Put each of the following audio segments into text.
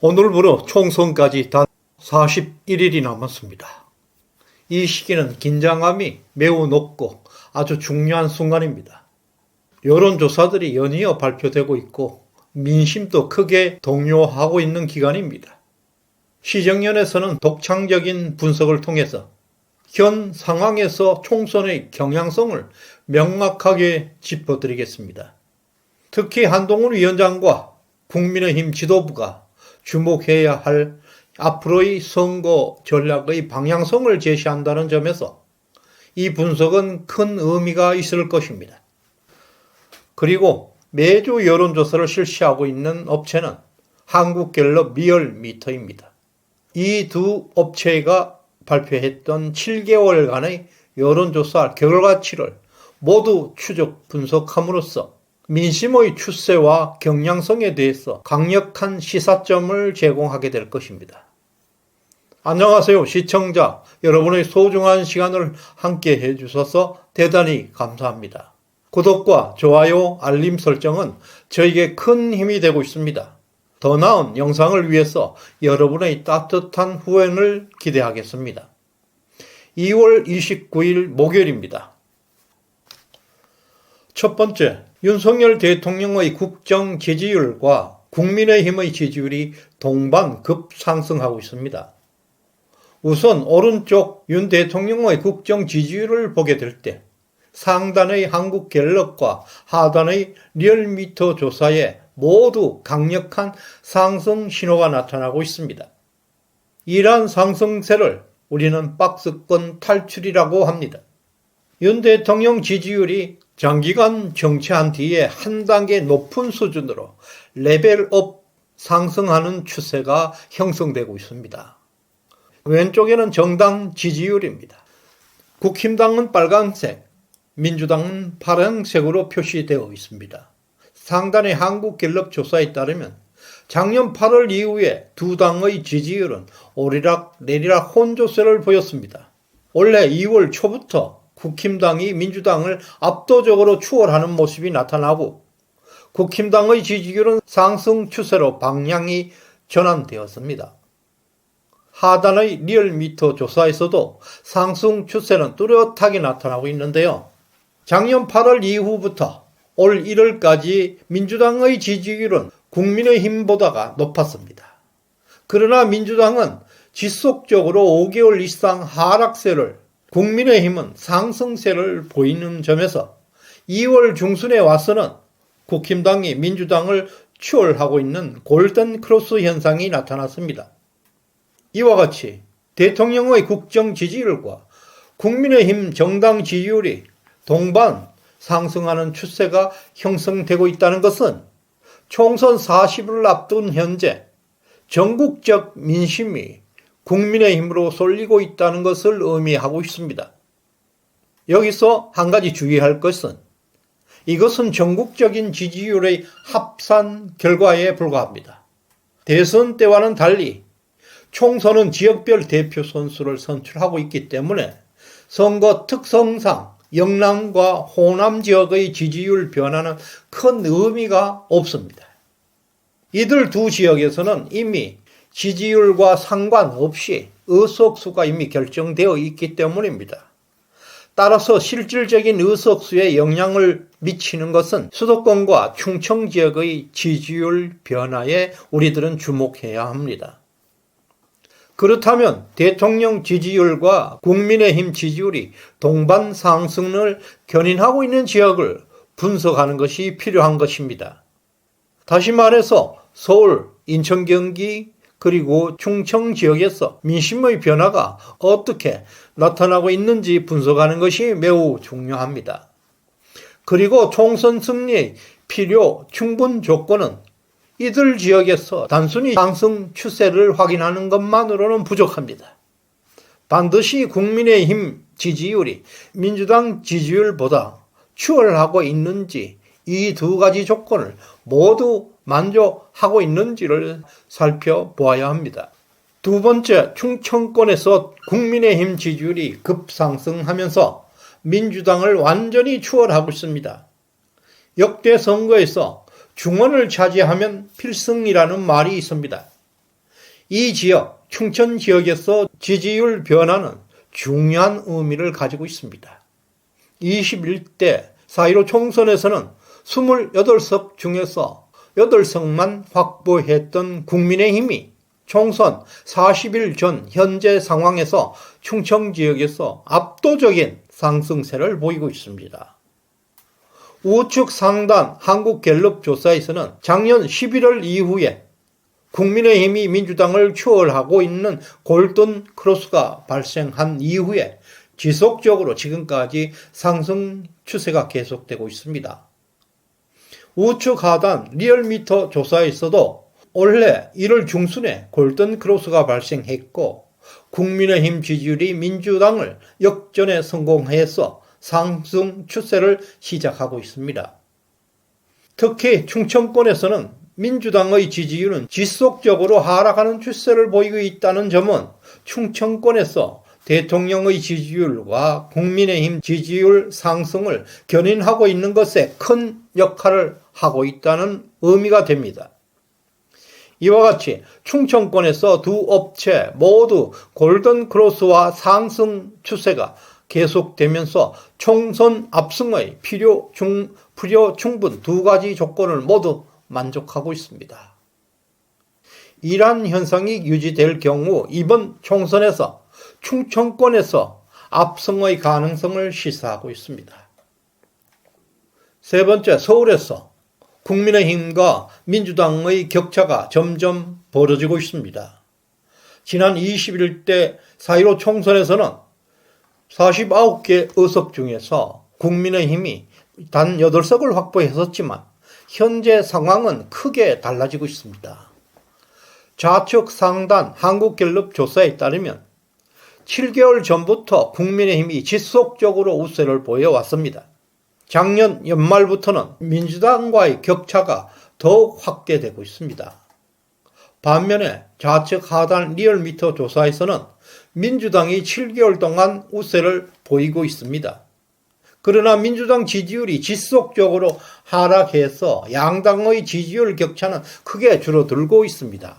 오늘부로 총선까지 단 41일이 남았습니다. 이 시기는 긴장감이 매우 높고 아주 중요한 순간입니다. 여론조사들이 연이어 발표되고 있고 민심도 크게 동요하고 있는 기간입니다. 시정연에서는 독창적인 분석을 통해서 현 상황에서 총선의 경향성을 명확하게 짚어드리겠습니다. 특히 한동훈 위원장과 국민의힘 지도부가 주목해야 할 앞으로의 선거 전략의 방향성을 제시한다는 점에서 이 분석은 큰 의미가 있을 것입니다. 그리고 매주 여론조사를 실시하고 있는 업체는 한국갤럽 리얼미터입니다. 이 두 업체가 발표했던 7개월간의 여론조사 결과치를 모두 추적 분석함으로써 민심의 추세와 경향성에 대해서 강력한 시사점을 제공하게 될 것입니다. 안녕하세요, 시청자. 여러분의 소중한 시간을 함께 해주셔서 대단히 감사합니다. 구독과 좋아요, 알림 설정은 저에게 큰 힘이 되고 있습니다. 더 나은 영상을 위해서 여러분의 따뜻한 후원을 기대하겠습니다. 2월 29일 목요일입니다. 첫 번째, 윤석열 대통령의 국정 지지율과 국민의힘의 지지율이 동반 급상승하고 있습니다. 우선 오른쪽 윤 대통령의 국정 지지율을 보게 될 때 상단의 한국갤럽과 하단의 리얼미터 조사에 모두 강력한 상승 신호가 나타나고 있습니다. 이러한 상승세를 우리는 박스권 탈출이라고 합니다. 윤 대통령 지지율이 장기간 정치한 뒤에 한 단계 높은 수준으로 레벨업 상승하는 추세가 형성되고 있습니다. 왼쪽에는 정당 지지율입니다. 국힘당은 빨간색, 민주당은 파란색으로 표시되어 있습니다. 상단의 한국갤럽 조사에 따르면 작년 8월 이후에 두 당의 지지율은 오리락내리락 혼조세를 보였습니다. 올해 2월 초부터 국힘당이 민주당을 압도적으로 추월하는 모습이 나타나고 국힘당의 지지율은 상승 추세로 방향이 전환되었습니다. 하단의 리얼미터 조사에서도 상승 추세는 뚜렷하게 나타나고 있는데요. 작년 8월 이후부터 올 1월까지 민주당의 지지율은 국민의힘보다가 높았습니다. 그러나 민주당은 지속적으로 5개월 이상 하락세를, 국민의힘은 상승세를 보이는 점에서 2월 중순에 와서는 국힘당이 민주당을 추월하고 있는 골든 크로스 현상이 나타났습니다. 이와 같이 대통령의 국정 지지율과 국민의힘 정당 지지율이 동반 상승하는 추세가 형성되고 있다는 것은 총선 40일을 앞둔 현재 전국적 민심이 국민의힘으로 쏠리고 있다는 것을 의미하고 있습니다. 여기서 한 가지 주의할 것은 이것은 전국적인 지지율의 합산 결과에 불과합니다. 대선 때와는 달리 총선은 지역별 대표 선수를 선출하고 있기 때문에 선거 특성상 영남과 호남 지역의 지지율 변화는 큰 의미가 없습니다. 이들 두 지역에서는 이미 지지율과 상관없이 의석수가 이미 결정되어 있기 때문입니다. 따라서 실질적인 의석수에 영향을 미치는 것은 수도권과 충청 지역의 지지율 변화에 우리들은 주목해야 합니다. 그렇다면 대통령 지지율과 국민의힘 지지율이 동반 상승을 견인하고 있는 지역을 분석하는 것이 필요한 것입니다. 다시 말해서 서울, 인천, 경기, 그리고 충청 지역에서 민심의 변화가 어떻게 나타나고 있는지 분석하는 것이 매우 중요합니다. 그리고 총선 승리의 필요 충분 조건은 이들 지역에서 단순히 상승 추세를 확인하는 것만으로는 부족합니다. 반드시 국민의힘 지지율이 민주당 지지율보다 추월하고 있는지 이 두 가지 조건을 모두 만족하고 있는지를 살펴보아야 합니다. 두 번째, 충청권에서 국민의힘 지지율이 급상승하면서 민주당을 완전히 추월하고 있습니다. 역대 선거에서 중원을 차지하면 필승이라는 말이 있습니다. 이 지역, 충청 지역에서 지지율 변화는 중요한 의미를 가지고 있습니다. 21대 4.15 총선에서는 28석 중에서 8석만 확보했던 국민의힘이 총선 40일 전 현재 상황에서 충청 지역에서 압도적인 상승세를 보이고 있습니다. 우측 상단 한국갤럽 조사에서는 작년 11월 이후에 국민의힘이 민주당을 추월하고 있는 골든 크로스가 발생한 이후에 지속적으로 지금까지 상승 추세가 계속되고 있습니다. 우측 하단 리얼미터 조사에서도 올해 1월 중순에 골든 크로스가 발생했고 국민의힘 지지율이 민주당을 역전에 성공해서 상승 추세를 시작하고 있습니다. 특히 충청권에서는 민주당의 지지율은 지속적으로 하락하는 추세를 보이고 있다는 점은 충청권에서 대통령의 지지율과 국민의힘 지지율 상승을 견인하고 있는 것에 큰 역할을 하고 있다는 의미가 됩니다. 이와 같이 충청권에서 두 업체 모두 골든크로스와 상승 추세가 계속되면서 총선 압승의 필요 충분 두 가지 조건을 모두 만족하고 있습니다. 이러한 현상이 유지될 경우 이번 총선에서 충청권에서 압승의 가능성을 시사하고 있습니다. 세 번째, 서울에서 국민의힘과 민주당의 격차가 점점 벌어지고 있습니다. 지난 21대 4.15 총선에서는 49개 의석 중에서 국민의힘이 단 8석을 확보했었지만 현재 상황은 크게 달라지고 있습니다. 좌측 상단 한국갤럽 조사에 따르면 7개월 전부터 국민의힘이 지속적으로 우세를 보여왔습니다. 작년 연말부터는 민주당과의 격차가 더욱 확대되고 있습니다. 반면에 좌측 하단 리얼미터 조사에서는 민주당이 7개월 동안 우세를 보이고 있습니다. 그러나 민주당 지지율이 지속적으로 하락해서 양당의 지지율 격차는 크게 줄어들고 있습니다.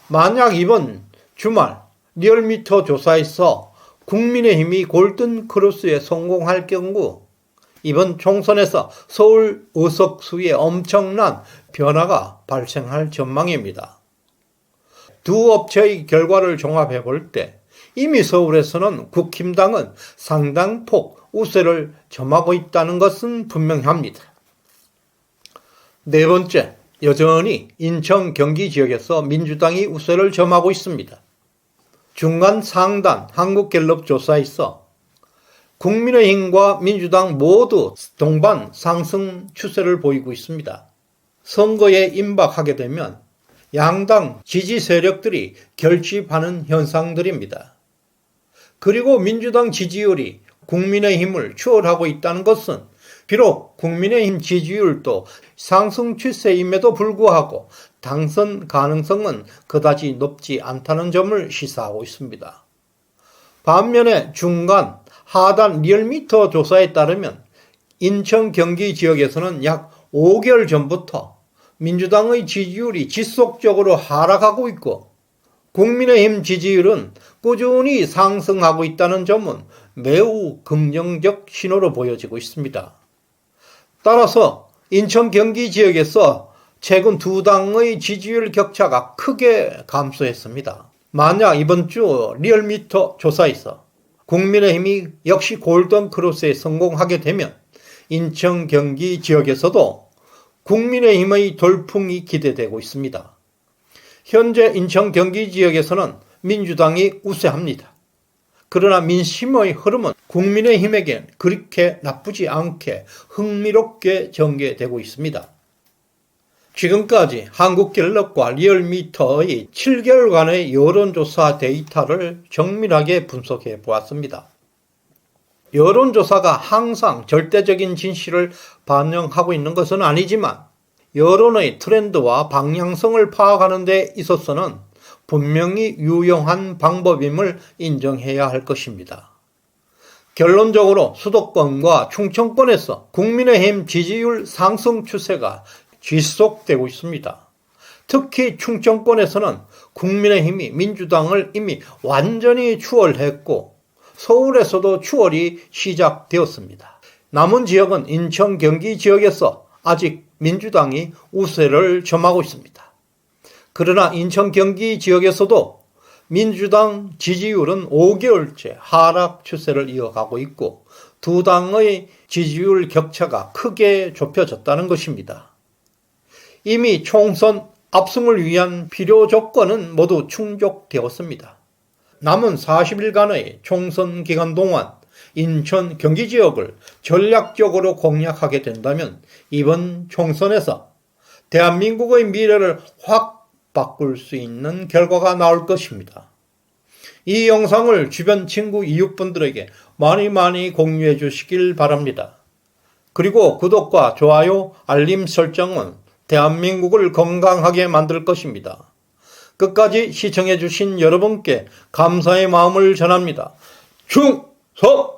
만약 이번 주말 리얼미터 조사에서 국민의힘이 골든크로스에 성공할 경우 이번 총선에서 서울 의석 수에 엄청난 변화가 발생할 전망입니다. 두 업체의 결과를 종합해 볼 때 이미 서울에서는 국힘당은 상당폭 우세를 점하고 있다는 것은 분명합니다. 네 번째, 여전히 인천 경기 지역에서 민주당이 우세를 점하고 있습니다. 중간 상단 한국갤럽 조사에서 국민의힘과 민주당 모두 동반 상승 추세를 보이고 있습니다. 선거에 임박하게 되면 양당 지지 세력들이 결집하는 현상들입니다. 그리고 민주당 지지율이 국민의힘을 추월하고 있다는 것은 비록 국민의힘 지지율도 상승 추세임에도 불구하고 당선 가능성은 그다지 높지 않다는 점을 시사하고 있습니다. 반면에 중간 하단 리얼미터 조사에 따르면 인천 경기 지역에서는 약 5개월 전부터 민주당의 지지율이 지속적으로 하락하고 있고 국민의힘 지지율은 꾸준히 상승하고 있다는 점은 매우 긍정적 신호로 보여지고 있습니다. 따라서 인천 경기 지역에서 최근 두 당의 지지율 격차가 크게 감소했습니다. 만약 이번 주 리얼미터 조사에서 국민의힘이 역시 골든크로스에 성공하게 되면 인천 경기 지역에서도 국민의힘의 돌풍이 기대되고 있습니다. 현재 인천 경기 지역에서는 민주당이 우세합니다. 그러나 민심의 흐름은 국민의힘에겐 그렇게 나쁘지 않게 흥미롭게 전개되고 있습니다. 지금까지 한국갤럽과 리얼미터의 7개월간의 여론조사 데이터를 정밀하게 분석해 보았습니다. 여론조사가 항상 절대적인 진실을 반영하고 있는 것은 아니지만 여론의 트렌드와 방향성을 파악하는 데 있어서는 분명히 유용한 방법임을 인정해야 할 것입니다. 결론적으로 수도권과 충청권에서 국민의힘 지지율 상승 추세가 지속되고 있습니다. 특히 충청권에서는 국민의힘이 민주당을 이미 완전히 추월했고 서울에서도 추월이 시작되었습니다. 남은 지역은 인천, 경기 지역에서 아직 민주당이 우세를 점하고 있습니다. 그러나 인천, 경기 지역에서도 민주당 지지율은 5개월째 하락 추세를 이어가고 있고 두 당의 지지율 격차가 크게 좁혀졌다는 것입니다. 이미 총선 압승을 위한 필요 조건은 모두 충족되었습니다. 남은 40일간의 총선 기간 동안 인천, 경기 지역을 전략적으로 공략하게 된다면 이번 총선에서 대한민국의 미래를 확 바꿀 수 있는 결과가 나올 것입니다. 이 영상을 주변 친구, 이웃분들에게 많이 공유해 주시길 바랍니다. 그리고 구독과 좋아요, 알림 설정은 대한민국을 건강하게 만들 것입니다. 끝까지 시청해 주신 여러분께 감사의 마음을 전합니다. 충성!